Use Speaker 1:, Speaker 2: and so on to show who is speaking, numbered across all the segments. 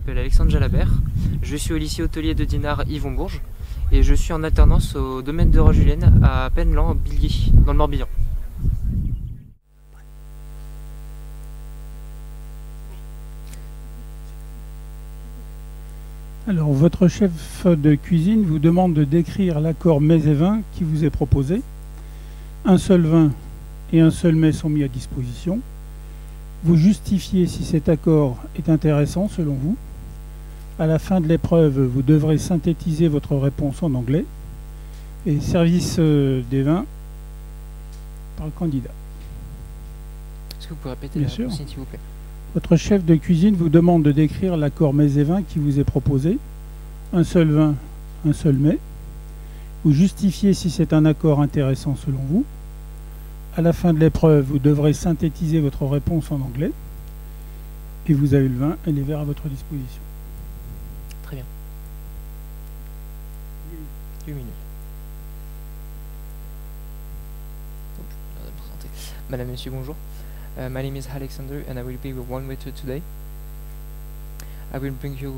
Speaker 1: m'appelle Alexandre Jalabert, je suis au lycée hôtelier de Dinard Yvon-Bourges et je suis en alternance au domaine de Roche-Julienne à Penlan-Billiers, dans le Morbihan.
Speaker 2: Alors, votre chef de cuisine vous demande de décrire l'accord mets et vin qui vous est proposé. Un seul vin et un seul mets sont mis à disposition. Vous justifiez si cet accord est intéressant selon vous. À la fin de l'épreuve, vous devrez synthétiser votre réponse en anglais. Et service des vins par le candidat.
Speaker 1: Est-ce que vous pouvez répéter
Speaker 2: Bien
Speaker 1: la
Speaker 2: sûr.
Speaker 1: consigne, s'il vous plaît?
Speaker 2: Votre chef de cuisine vous demande de décrire l'accord mets et vin qui vous est proposé. Un seul vin, un seul mets. Vous justifiez si c'est un accord intéressant selon vous. À la fin de l'épreuve, vous devrez synthétiser votre réponse en anglais. Et vous avez le vin et les verres à votre disposition.
Speaker 1: Très bien. 8 minutes. Madame, Monsieur, bonjour. My name is Alexander and I will be your one waiter today. I will bring you...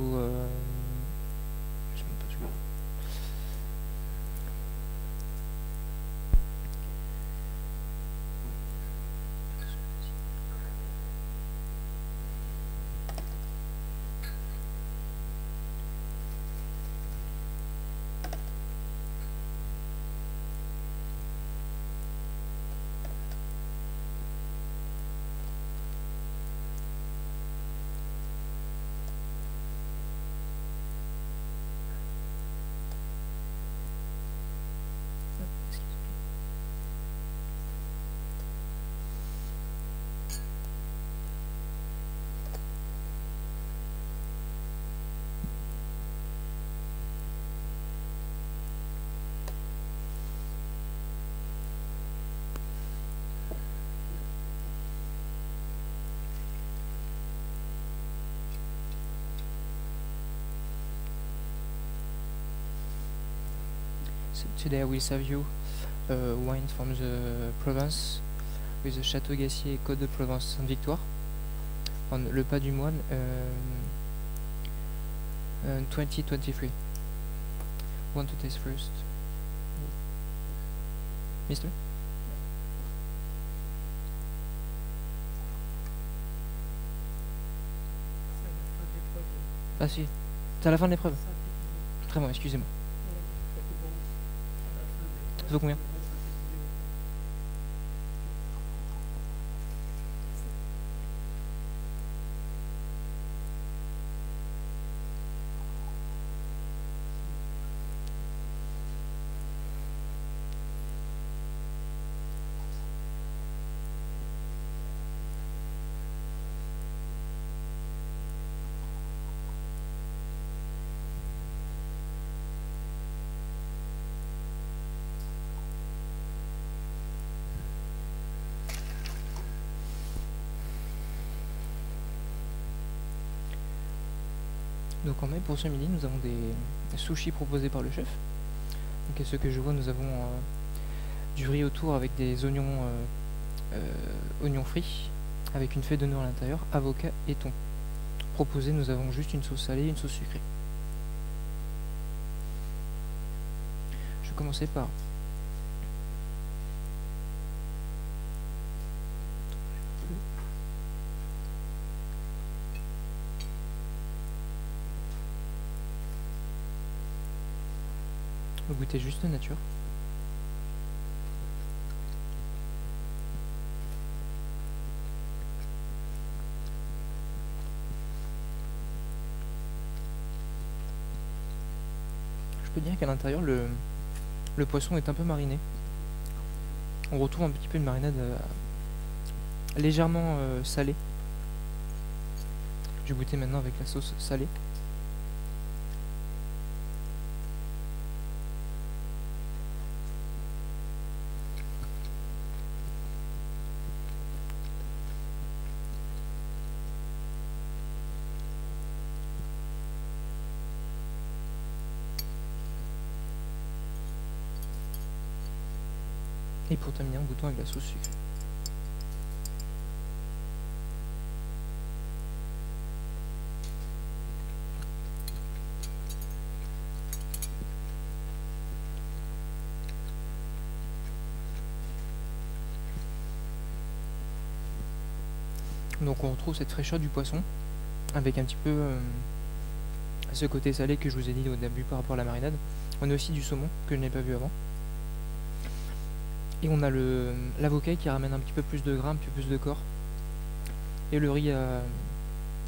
Speaker 1: So today I will serve you wine from the Provence with the Château Gassier Côte de Provence Sainte-Victoire on Le Pas du Moine 2023. Want to taste first? Mister? Ah si, c'est à la fin de l'épreuve. Très bon, excusez-moi. Ça vaut combien? Donc en mai pour ce midi nous avons des sushis proposés par le chef. Donc à ce que je vois nous avons du riz autour avec des oignons frits avec une feuille de noix à l'intérieur, avocat et thon. Proposé nous avons juste une sauce salée et une sauce sucrée. Je vais commencer par goûter juste nature. Je peux dire qu'à l'intérieur le poisson est un peu mariné. On retrouve un petit peu une marinade légèrement salée. Je vais goûter maintenant avec la sauce salée. Et pour terminer en goûtant avec la sauce sucrée. Donc on retrouve cette fraîcheur du poisson avec un petit peu ce côté salé que je vous ai dit au début par rapport à la marinade. On a aussi du saumon que je n'ai pas vu avant. Et on a l'avocat qui ramène un petit peu plus de gras, un petit peu plus de corps. Et le riz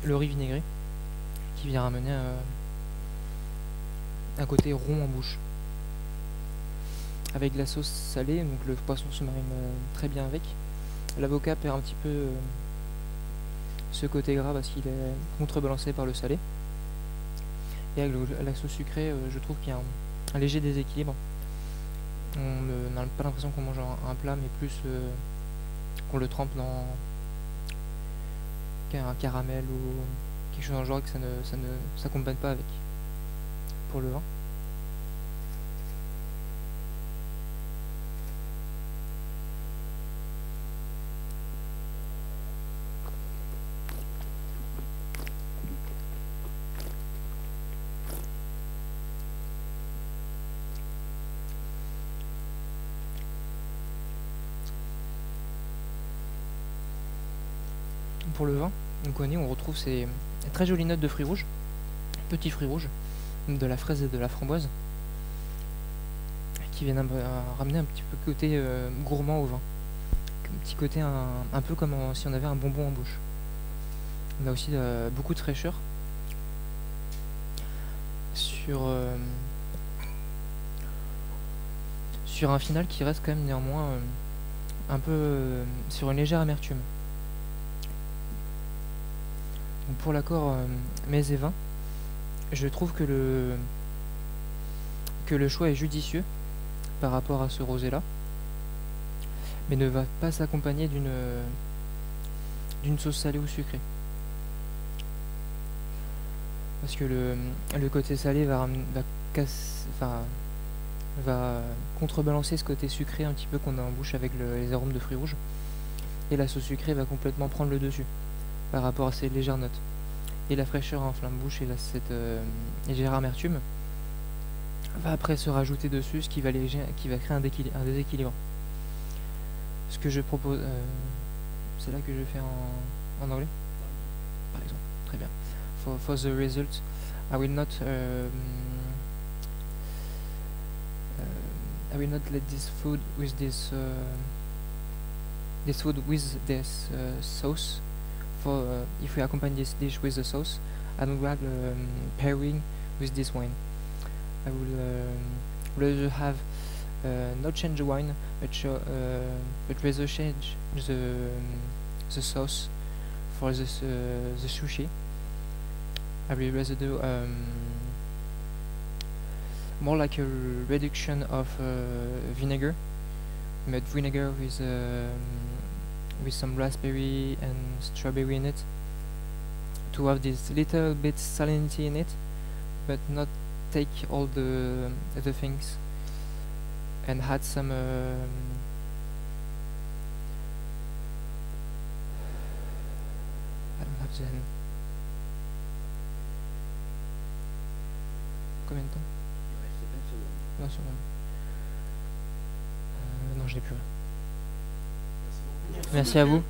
Speaker 1: vinaigré qui vient ramener un côté rond en bouche. Avec la sauce salée, donc le poisson se marine très bien avec. L'avocat perd un petit peu ce côté gras parce qu'il est contrebalancé par le salé. Et avec la sauce sucrée, je trouve qu'il y a un léger déséquilibre. On n'a pas l'impression qu'on mange un plat, mais plus qu'on le trempe dans un caramel ou quelque chose dans le genre, que ça ne s'accompagne pas avec. Pour le vin. Pour le vin, donc au nez, on retrouve ces très jolies notes de fruits rouges, petits fruits rouges, de la fraise et de la framboise, qui viennent ramener un petit peu côté gourmand au vin. Un petit côté un peu comme si on avait un bonbon en bouche. On a aussi beaucoup de fraîcheur sur un final qui reste quand même néanmoins un peu sur une légère amertume. Donc pour l'accord mets et vin, je trouve que le choix est judicieux par rapport à ce rosé là, mais ne va pas s'accompagner d'une sauce salée ou sucrée, parce que le côté salé va contrebalancer ce côté sucré un petit peu qu'on a en bouche avec les arômes de fruits rouges, et la sauce sucrée va complètement prendre le dessus par rapport à ces légères notes. Et la fraîcheur en flamme-bouche et cette légère amertume va après se rajouter dessus, ce qui va créer un déséquilibre. Ce que je propose, c'est là que je fais en anglais, par exemple. Très bien. For the result, I will not let this food with this sauce. For if we accompany this dish with the sauce, I would rather pairing with this wine. I will rather have not change the wine, but rather change the sauce for the sushi. I will rather do more like a reduction of vinegar, but vinegar with some raspberry and strawberry in it, to have this little bit salinity in it, but not take all the things, and add some I don't have the combien de temps? 20 secondes. Non, je l'ai plus. Merci à vous.